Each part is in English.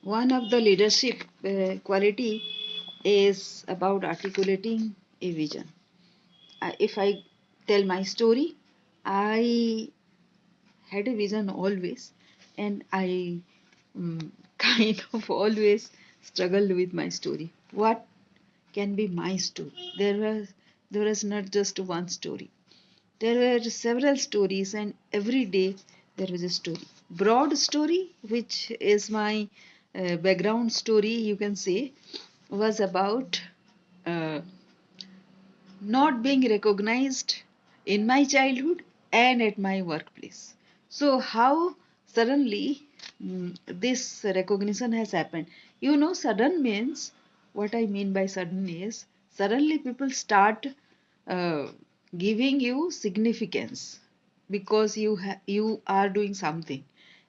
One of the leadership quality is about articulating a vision. If I tell my story, I had a vision always, and I kind of always struggled with my story. What can be my story? There was not just one story. There were several stories, and every day there was a story. Broad story, which is my background story, you can say, was about uh, not being recognized in my childhood and at my workplace. So, how suddenly this recognition has happened? Sudden means, what I mean by sudden is suddenly people start uh, giving you significance because you are doing something.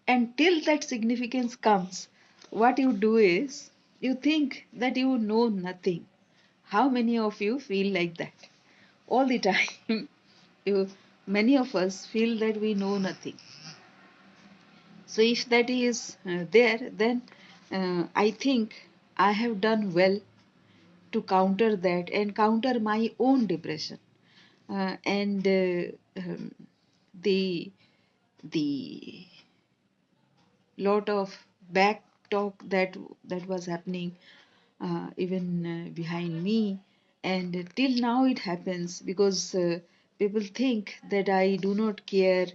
And till that significance comes, what you do is you think that you know nothing. How many of you feel like that? All the time. you, Many of us feel that we know nothing. So if that is there, then I think I have done well to counter that and counter my own depression. And the the lot of back talk that was happening even behind me, and till now it happens because people think that I do not care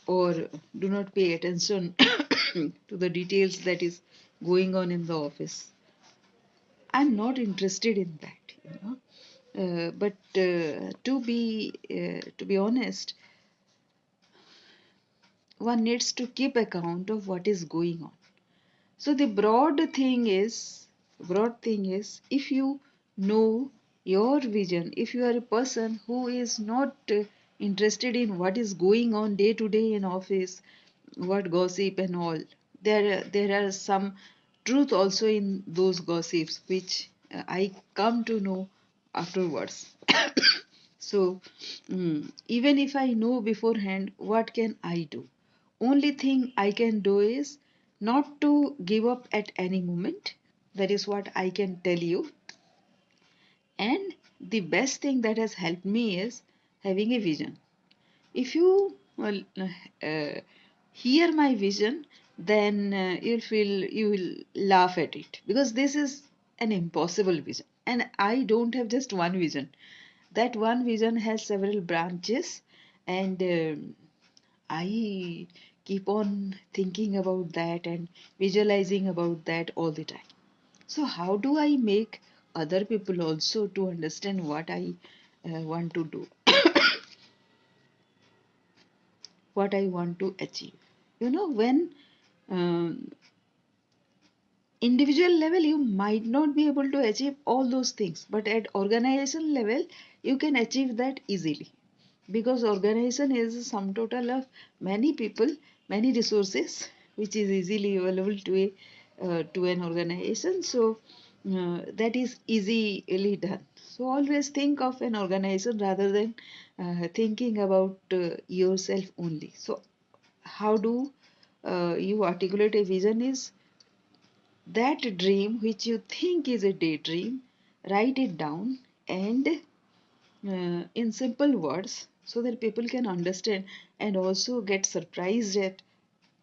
or do not pay attention to the details that is going on in the office. I'm not interested in that. But to be honest, one needs to keep account of what is going on. So the broad thing is, if you know your vision, if you are a person who is not interested in what is going on day to day in office, what gossip and all, there are some truth also in those gossips which I come to know afterwards. So, even if I know beforehand, what can I do? Only thing I can do is not to give up at any moment. That is what I can tell you. And the best thing that has helped me is having a vision. If you hear my vision, then you will laugh at it because this is an impossible vision, and I don't have just one vision. That one vision has several branches, and I keep on thinking about that and visualizing about that all the time. So how do I make other people also to understand what I want to do, what I want to achieve? When um, individual level you might not be able to achieve all those things, but at organization level you can achieve that easily, because organization is a sum total of many people, many resources, which is easily available to an organization. So that is easily done. So always think of an organization rather than thinking about yourself only. So how do you articulate a vision is that dream which you think is a daydream, write it down, and in simple words, so that people can understand and also get surprised at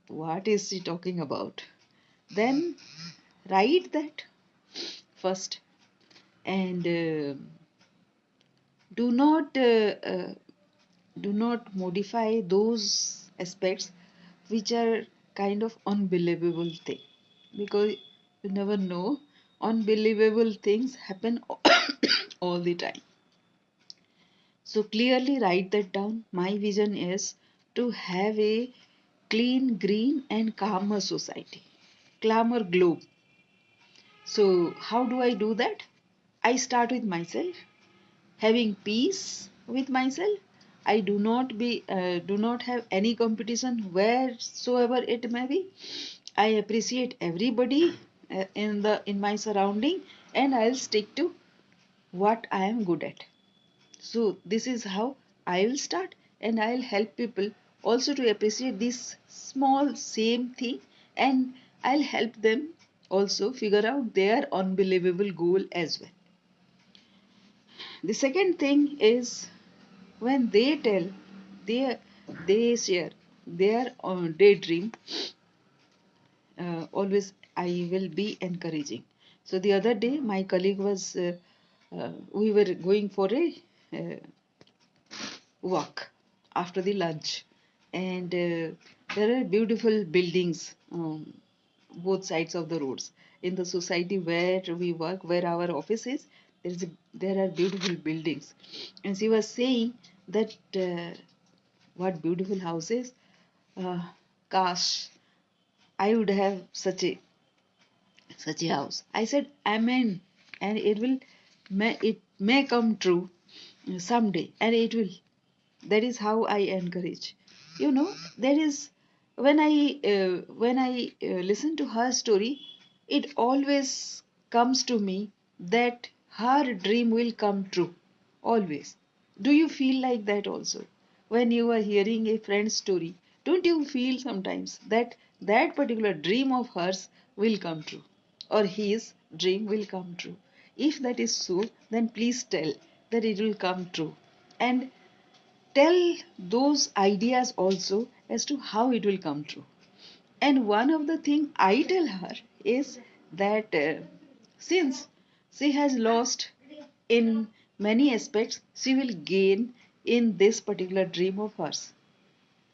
what is she talking about. Then write that first, and do not uh, uh, do not modify those aspects which are kind of unbelievable thing, because you never know, unbelievable things happen all the time. So clearly write that down. My vision is to have a clean, green, and calmer society, calmer globe. So how do I do that? I start with myself, having peace with myself. I do not have any competition wheresoever it may be. I appreciate everybody in my surrounding, and I'll stick to what I am good at. So this is how I will start, and I'll help people also to appreciate this small same thing, and I'll help them also figure out their unbelievable goal as well. The second thing is when they tell, they they share their daydream, always I will be encouraging. So the other day, my colleague was, we were going for a walk after the lunch, and there are beautiful buildings both sides of the roads. In the society where we work, where our office is, there are beautiful buildings, and she was saying that what beautiful houses. Uh, Gosh, I would have such a house. I said, Amen. And it may come true someday. And it will. That is how I encourage. There is, when I listen to her story, it always comes to me that her dream will come true. Always. Do you feel like that also? When you are hearing a friend's story, don't you feel sometimes that that particular dream of hers will come true? Or his dream will come true? If that is so, then please tell that it will come true. And tell those ideas also as to how it will come true. And one of the things I tell her is that since she has lost in many aspects, she will gain in this particular dream of hers.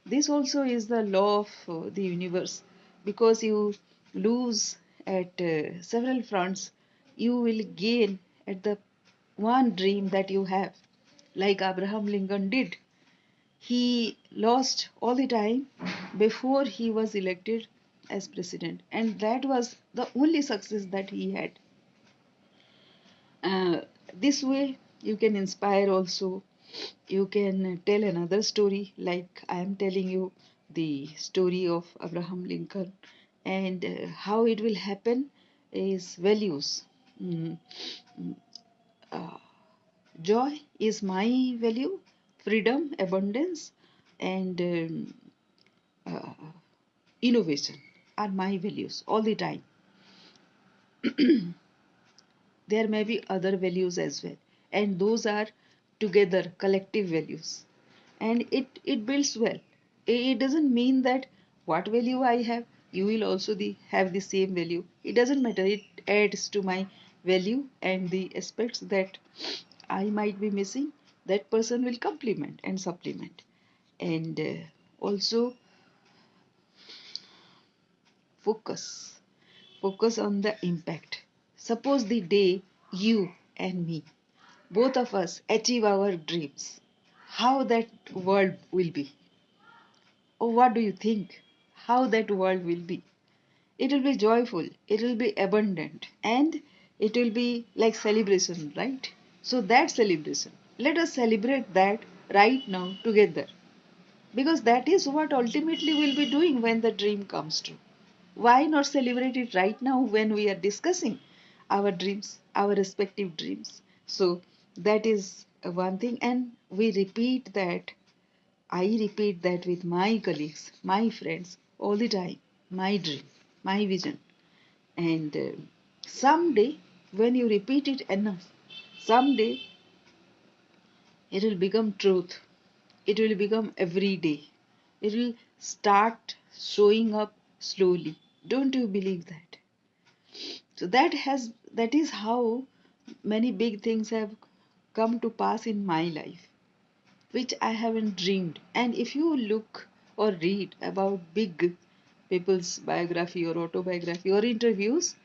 This also is the law of the universe, because you lose at several fronts, you will gain at the one dream that you have, like Abraham Lincoln did. He lost all the time before he was elected as president, and that was the only success that he had. This way, you can inspire also. You can tell another story, like I am telling you the story of Abraham Lincoln, and how it will happen is values. Mm, uh, Joy is my value, freedom, abundance, and uh, innovation are my values all the time. There may be other values as well, and those are together collective values, and it builds well. It doesn't mean that what value I have, you will also have the same value. It doesn't matter. It adds to my value, and the aspects that I might be missing, that person will complement and supplement. And also focus. Focus on the impact. Suppose the day you and me, both of us, achieve our dreams, how that world will be. Or what do you think? How that world will be? It will be joyful, it will be abundant, and it will be like celebration, right? So, that celebration, let us celebrate that right now together, because that is what ultimately we'll be doing when the dream comes true. Why not celebrate it right now when we are discussing our dreams, our respective dreams? So that is one thing, and we repeat that. I repeat that with my colleagues, my friends all the time. My dream, my vision, and someday when you repeat it enough, someday it will become truth. It will become every day. It will start showing up slowly. Don't you believe that? So that is how many big things have come to pass in my life, which I haven't dreamed. And if you look or read about big people's biography or autobiography or interviews,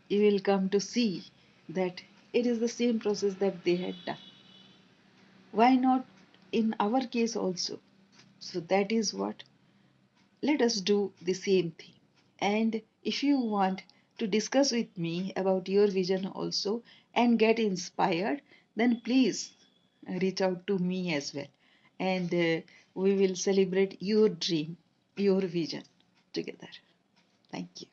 you will come to see that it is the same process that they had done. Why not in our case also? So that is what, let us do the same thing. And if you want to discuss with me about your vision also and get inspired, then please reach out to me as well. And we will celebrate your dream, your vision together. Thank you.